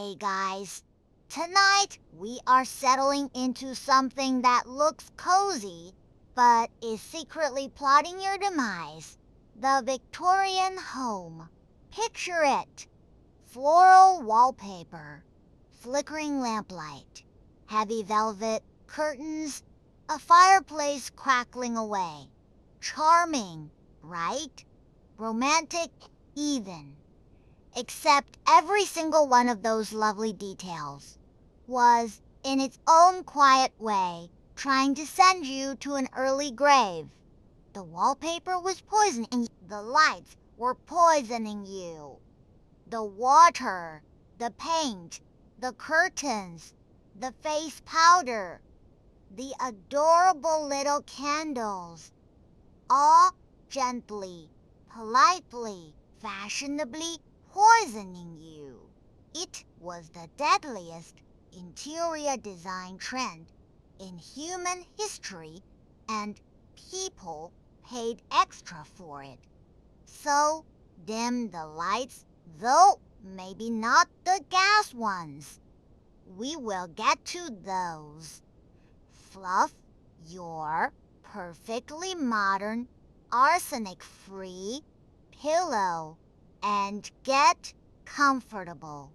Hey guys, tonight we are settling into something that looks cozy but is secretly plotting your demise. The Victorian home. Picture it. Floral wallpaper, flickering lamplight, heavy velvet curtains, a fireplace crackling away. Charming, right? Romantic even. Except every single one of those lovely details was, in its own quiet way, trying to send you to an early grave. The wallpaper was poisoning, the lights were poisoning you. The water, the paint, the curtains, the face powder, the adorable little candles, all gently, politely, fashionably poisoning you. It was the deadliest interior design trend in human history, and people paid extra for it. So dim the lights, though maybe not the gas ones. We will get to those. Fluff your perfectly modern, arsenic-free pillow and get comfortable.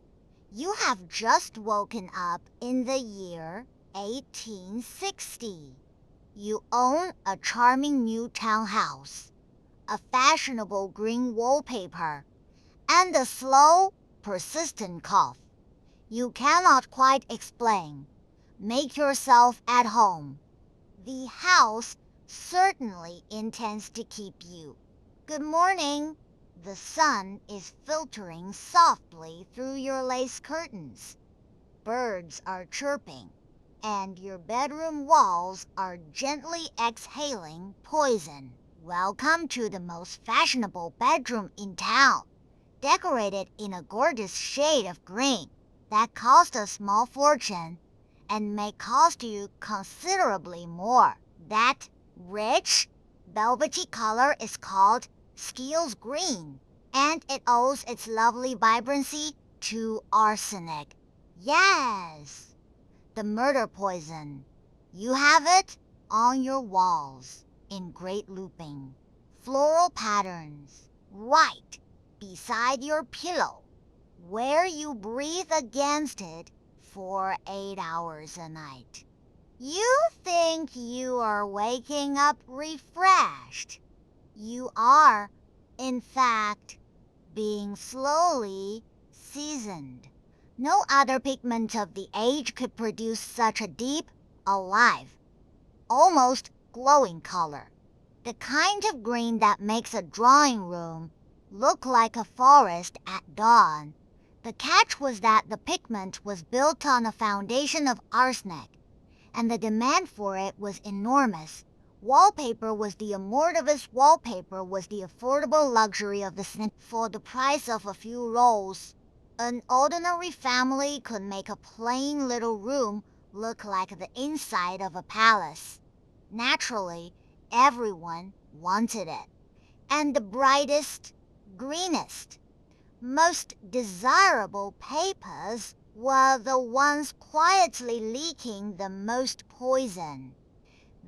You have just woken up in the year 1860. You own a charming new townhouse, a fashionable green wallpaper, and a slow, persistent cough you cannot quite explain. Make yourself at home. The house certainly intends to keep you. Good morning. The sun is filtering softly through your lace curtains. Birds are chirping, and your bedroom walls are gently exhaling poison. Welcome to the most fashionable bedroom in town, decorated in a gorgeous shade of green that cost a small fortune and may cost you considerably more. That rich, velvety color is called Skills Green, and it owes its lovely vibrancy to arsenic. Yes, the murder poison. You have it on your walls in great looping. Floral patterns, right beside your pillow, where you breathe against it for 8 hours a night. You think you are waking up refreshed. You are, in fact, being slowly seasoned. No other pigment of the age could produce such a deep, alive, almost glowing color. The kind of green that makes a drawing room look like a forest at dawn. The catch was that the pigment was built on a foundation of arsenic, and the demand for it was enormous. Wallpaper was the amortivous wallpaper was the affordable luxury of the cent. For the price of a few rolls, an ordinary family could make a plain little room look like the inside of a palace. Naturally, everyone wanted it. And the brightest, greenest, most desirable papers were the ones quietly leaking the most poison.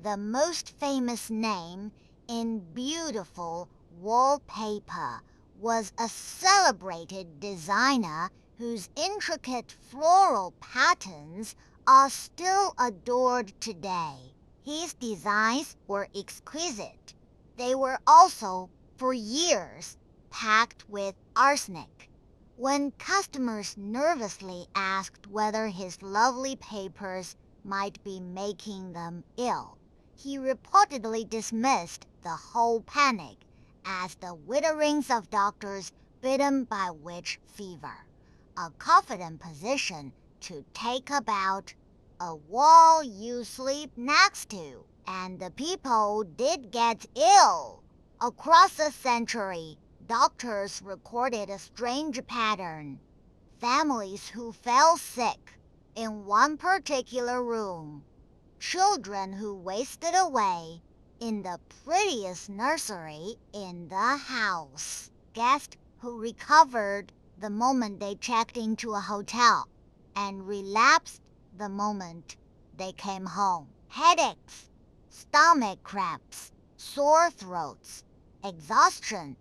The most famous name in beautiful wallpaper was a celebrated designer whose intricate floral patterns are still adored today. His designs were exquisite. They were also, for years, packed with arsenic. When customers nervously asked whether his lovely papers might be making them ill, he reportedly dismissed the whole panic as the witherings of doctors bitten by witch fever, a confident position to take about a wall you sleep next to. And the people did get ill. Across a century, doctors recorded a strange pattern. Families who fell sick in one particular room, children who wasted away in the prettiest nursery in the house, guests who recovered the moment they checked into a hotel and relapsed the moment they came home. Headaches, stomach cramps, sore throats, exhaustion,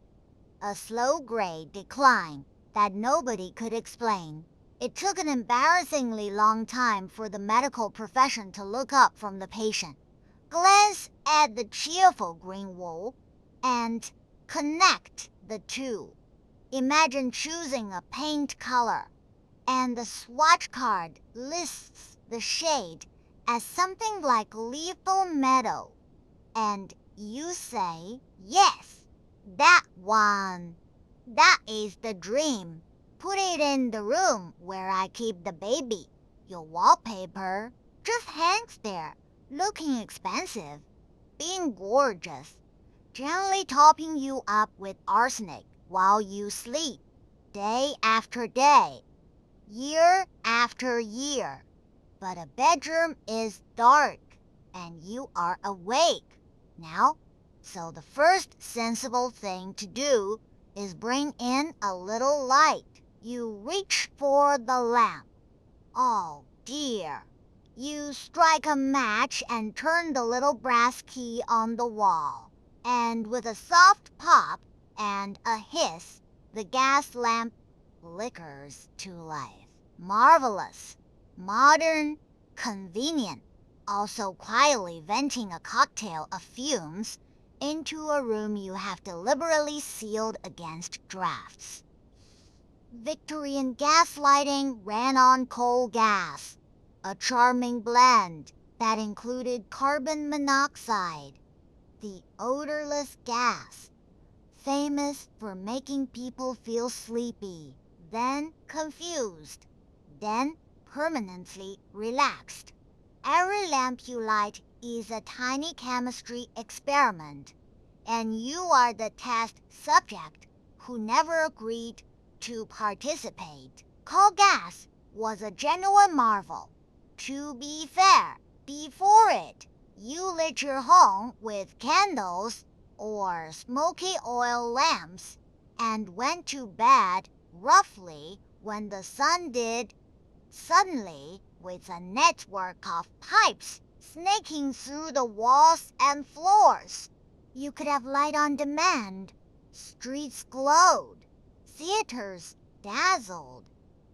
a slow grade decline that nobody could explain. It took an embarrassingly long time for the medical profession to look up from the patient, glance at the cheerful green wall, and connect the two. Imagine choosing a paint color, and the swatch card lists the shade as something like lethal metal, and you say, yes, that one. That is the dream. Put it in the room where I keep the baby. Your wallpaper just hangs there, looking expensive, being gorgeous, gently topping you up with arsenic while you sleep, day after day, year after year. But a bedroom is dark, and you are awake now. So the first sensible thing to do is bring in a little light. You reach for the lamp. Oh dear. You strike a match and turn the little brass key on the wall. And with a soft pop and a hiss, the gas lamp flickers to life. Marvelous, modern, convenient, also quietly venting a cocktail of fumes into a room you have deliberately sealed against drafts. Victorian gas lighting ran on coal gas, a charming blend that included carbon monoxide, the odorless gas, famous for making people feel sleepy, then confused, then permanently relaxed. Every lamp you light is a tiny chemistry experiment, and you are the test subject who never agreed to participate. Coal gas was a genuine marvel. To be fair, before it, you lit your home with candles or smoky oil lamps and went to bed roughly when the sun did. Suddenly, with a network of pipes snaking through the walls and floors, you could have light on demand. Streets glowed, theaters dazzled,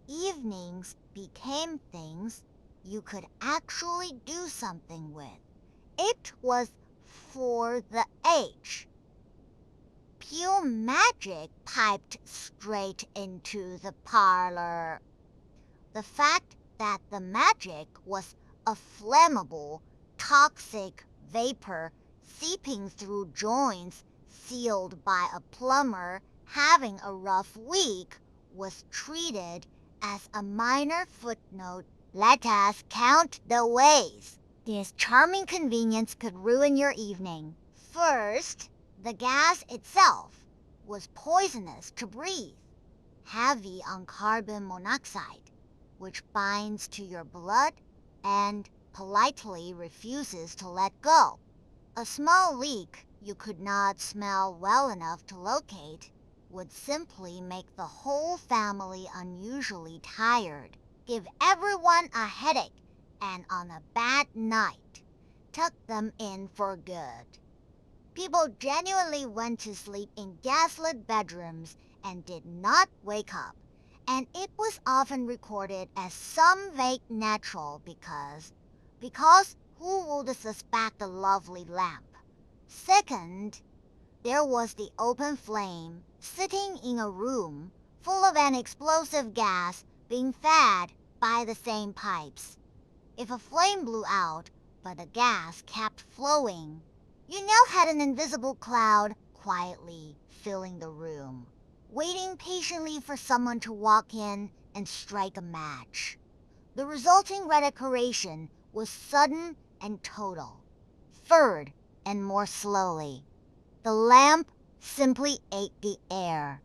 evenings became things you could actually do something with. It was for the age. Pure magic piped straight into the parlor. The fact that the magic was a flammable, toxic vapor seeping through joints sealed by a plumber having a rough week was treated as a minor footnote. Let us count the ways this charming convenience could ruin your evening. First, the gas itself was poisonous to breathe, heavy on carbon monoxide, which binds to your blood and politely refuses to let go. A small leak you could not smell well enough to locate would simply make the whole family unusually tired, give everyone a headache, and on a bad night, tuck them in for good. People genuinely went to sleep in gaslit bedrooms and did not wake up, and it was often recorded as some vague natural because who would suspect a lovely lamp? Second, there was the open flame sitting in a room full of an explosive gas being fed by the same pipes. If a flame blew out but the gas kept flowing, you now had an invisible cloud quietly filling the room, waiting patiently for someone to walk in and strike a match. The resulting redecoration was sudden and total. Third, and more slowly, the lamp simply ate the air.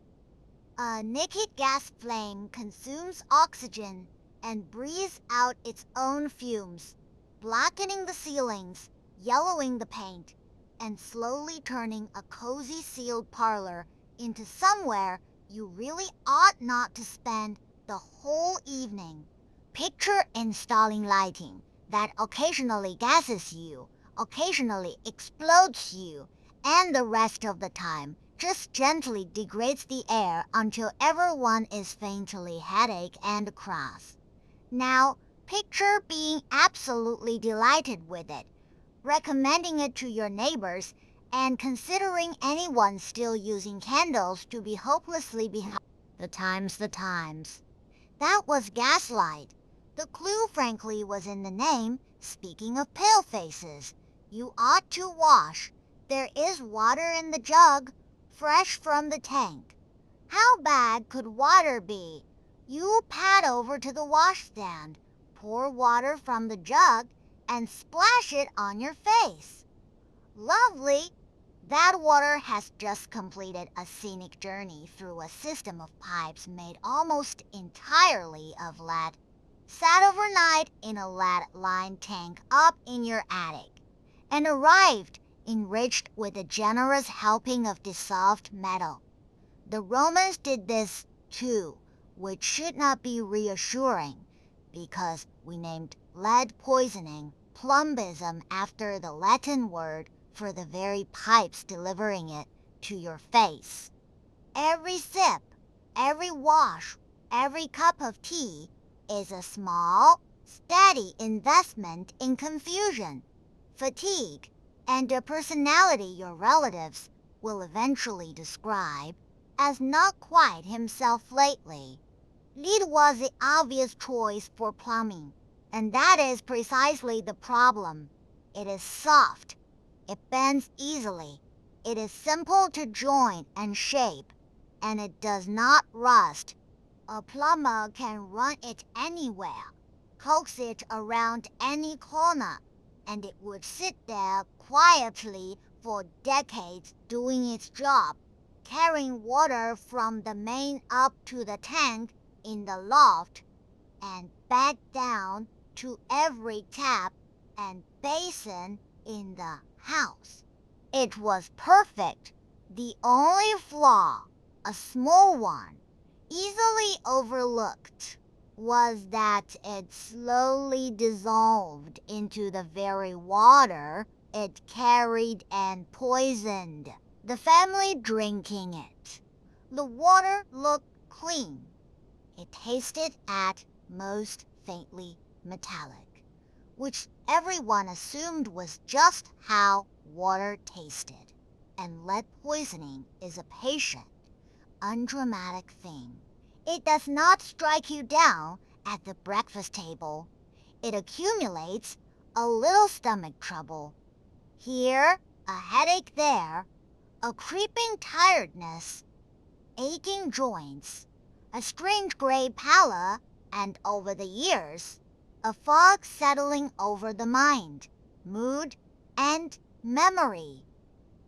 A naked gas flame consumes oxygen and breathes out its own fumes, blackening the ceilings, yellowing the paint, and slowly turning a cozy sealed parlor into somewhere You really ought not to spend the whole evening. Picture installing lighting that occasionally gasses you, occasionally explodes you, and the rest of the time just gently degrades the air until everyone is faintly headache and cross. Now, picture being absolutely delighted with it, recommending it to your neighbors, and considering anyone still using candles to be hopelessly behind. The times. That was gaslight. The clue, frankly, was in the name. Speaking of pale faces, you ought to wash. There is water in the jug, fresh from the tank. How bad could water be? You pad over to the washstand, pour water from the jug, and splash it on your face. Lovely! That water has just completed a scenic journey through a system of pipes made almost entirely of lead, sat overnight in a lead-lined tank up in your attic, and arrived enriched with a generous helping of dissolved metal. The Romans did this too, which should not be reassuring, because we named lead poisoning plumbism after the Latin word for the very pipes delivering it to your face. Every sip, every wash, every cup of tea is a small, steady investment in confusion, fatigue, and a personality your relatives will eventually describe as not quite himself lately. Lead was the obvious choice for plumbing, and that is precisely the problem. It is soft. It bends easily. It is simple to join and shape, and it does not rust. A plumber can run it anywhere, coax it around any corner, and it would sit there quietly for decades doing its job, carrying water from the main up to the tank in the loft and back down to every tap and basin in the house. It was perfect. The only flaw, a small one, easily overlooked, was that it slowly dissolved into the very water it carried and poisoned the family drinking it. The water looked clean. It tasted at most faintly metallic, which everyone assumed was just how water tasted. And lead poisoning is a patient, undramatic thing. It does not strike you down at the breakfast table. It accumulates a little stomach trouble. Here, a headache there, a creeping tiredness, aching joints, a strange gray pallor, and over the years, a fog settling over the mind, mood, and memory.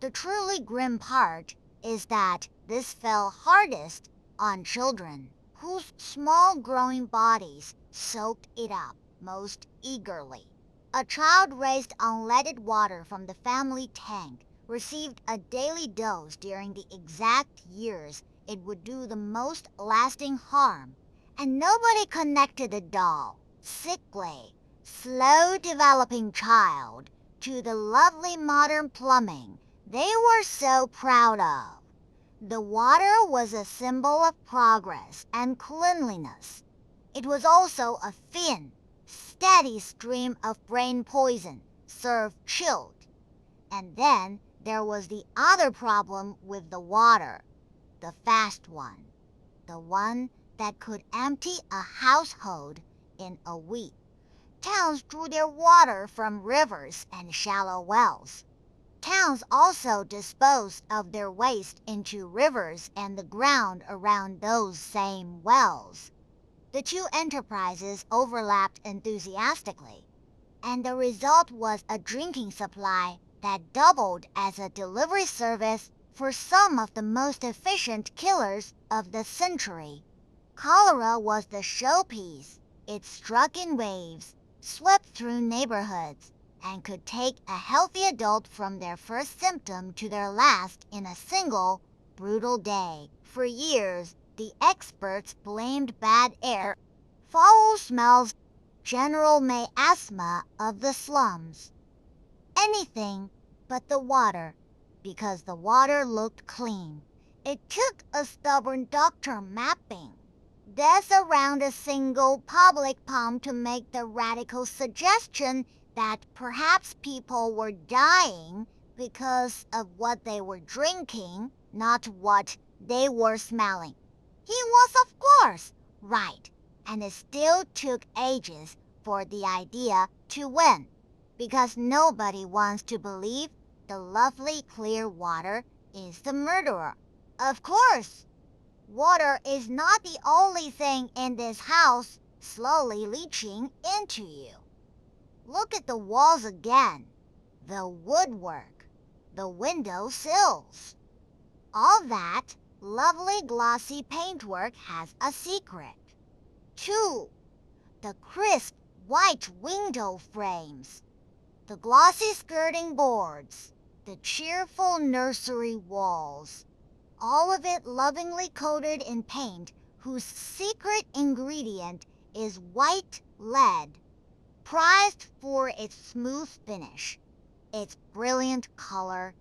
The truly grim part is that this fell hardest on children, whose small growing bodies soaked it up most eagerly. A child raised on leaded water from the family tank received a daily dose during the exact years it would do the most lasting harm, and nobody connected the dull, sickly, slow-developing child to the lovely modern plumbing they were so proud of. The water was a symbol of progress and cleanliness. It was also a thin, steady stream of brain poison, served chilled. And then there was the other problem with the water, the fast one, the one that could empty a household in a week. Towns drew their water from rivers and shallow wells. Towns also disposed of their waste into rivers and the ground around those same wells. The two enterprises overlapped enthusiastically, and the result was a drinking supply that doubled as a delivery service for some of the most efficient killers of the century. Cholera was the showpiece. It struck in waves, swept through neighborhoods, and could take a healthy adult from their first symptom to their last in a single brutal day, For years, the experts blamed bad air, foul smells, general miasma of the slums. Anything but the water, because the water looked clean. It took a stubborn doctor mapping deaths around a single public pump to make the radical suggestion that perhaps people were dying because of what they were drinking, not what they were smelling. He was, of course, right, and it still took ages for the idea to win, because nobody wants to believe the lovely clear water is the murderer. Of course, water is not the only thing in this house slowly leaching into you. Look at the walls again, the woodwork, the window sills. All that lovely glossy paintwork has a secret. 2. The crisp white window frames, the glossy skirting boards, the cheerful nursery walls. All of it lovingly coated in paint whose secret ingredient is white lead, prized for its smooth finish, its brilliant color,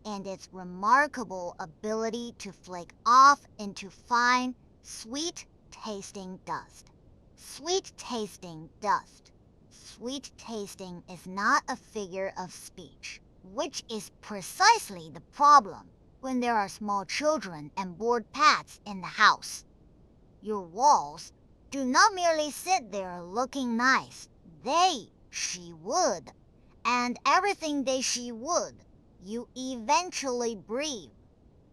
and its remarkable ability to flake off into fine, sweet-tasting dust. Sweet-tasting dust. Sweet-tasting is not a figure of speech, which is precisely the problem when there are small children and board paths in the house. Your walls do not merely sit there looking nice. She would. And everything she would, you eventually breathe,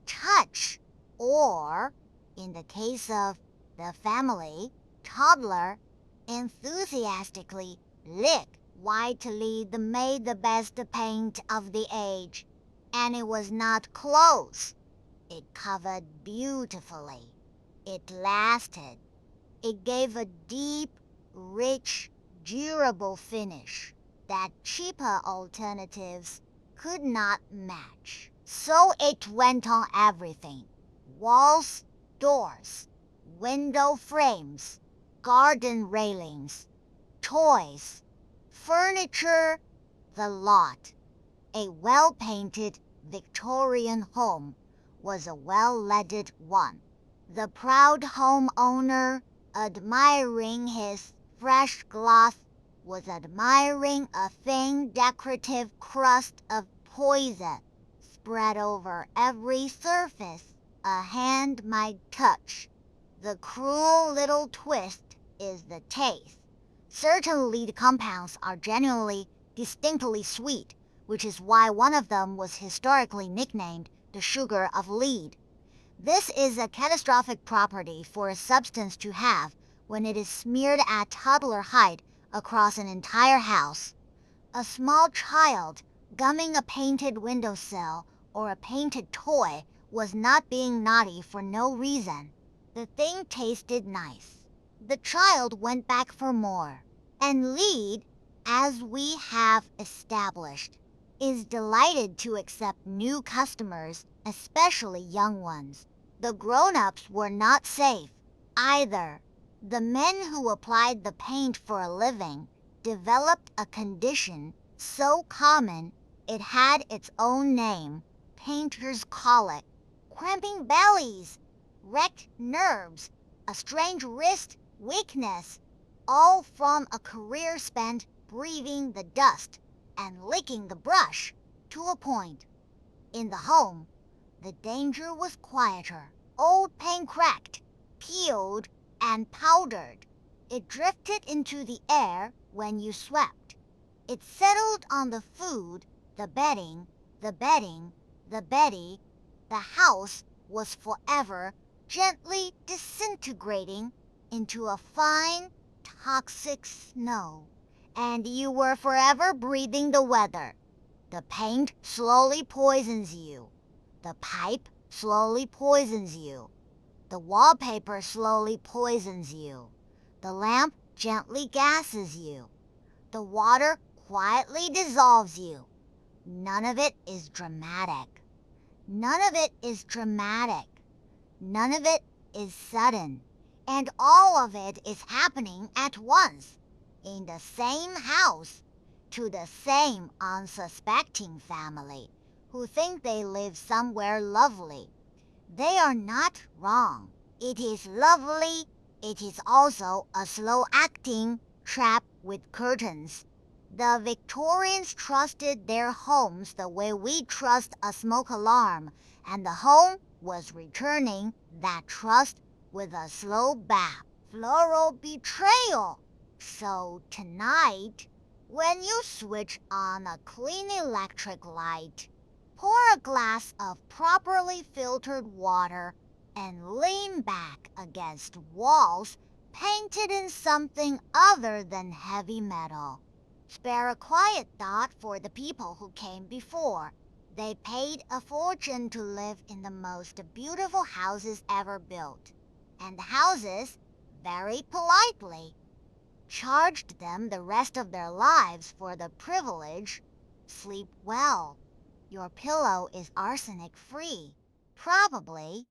touch, or, in the case of the family, toddler, enthusiastically lick whitely made the best paint of the age. And it was not close. It covered beautifully. It lasted. It gave a deep, rich, durable finish that cheaper alternatives could not match. So it went on everything. Walls, doors, window frames, garden railings, toys, furniture, the lot. A well-painted Victorian home was a well-leaded one. The proud homeowner, admiring his fresh gloss, was admiring a thin decorative crust of poison spread over every surface a hand might touch. The cruel little twist is the taste. Certain lead compounds are genuinely, distinctly sweet, which is why one of them was historically nicknamed the sugar of lead. This is a catastrophic property for a substance to have when it is smeared at toddler height across an entire house. A small child gumming a painted windowsill or a painted toy was not being naughty for no reason. The thing tasted nice. The child went back for more. And lead, as we have established, is delighted to accept new customers, especially young ones. The grown-ups were not safe, either. The men who applied the paint for a living developed a condition so common it had its own name, painter's colic. Cramping bellies, wrecked nerves, a strange wrist weakness, all from a career spent breathing the dust and licking the brush to a point. In the home, the danger was quieter. Old paint cracked, peeled, and powdered. It drifted into the air when you swept. It settled on the food, the bedding, the bedding, the beddy. The house was forever gently disintegrating into a fine, toxic snow, and you were forever breathing the weather. The paint slowly poisons you. The pipe slowly poisons you. The wallpaper slowly poisons you. The lamp gently gases you. The water quietly dissolves you. None of it is dramatic. None of it is dramatic. None of it is sudden, and all of it is happening at once, in the same house, to the same unsuspecting family who think they live somewhere lovely. They are not wrong. It is lovely. It is also a slow-acting trap with curtains. The Victorians trusted their homes the way we trust a smoke alarm, and the home was returning that trust with a slow bath. Floral betrayal. So tonight, when you switch on a clean electric light, pour a glass of properly filtered water and lean back against walls painted in something other than heavy metal. Spare a quiet thought for the people who came before. They paid a fortune to live in the most beautiful houses ever built, and the houses, very politely, charged them the rest of their lives for the privilege. Sleep well. Your pillow is arsenic free. Probably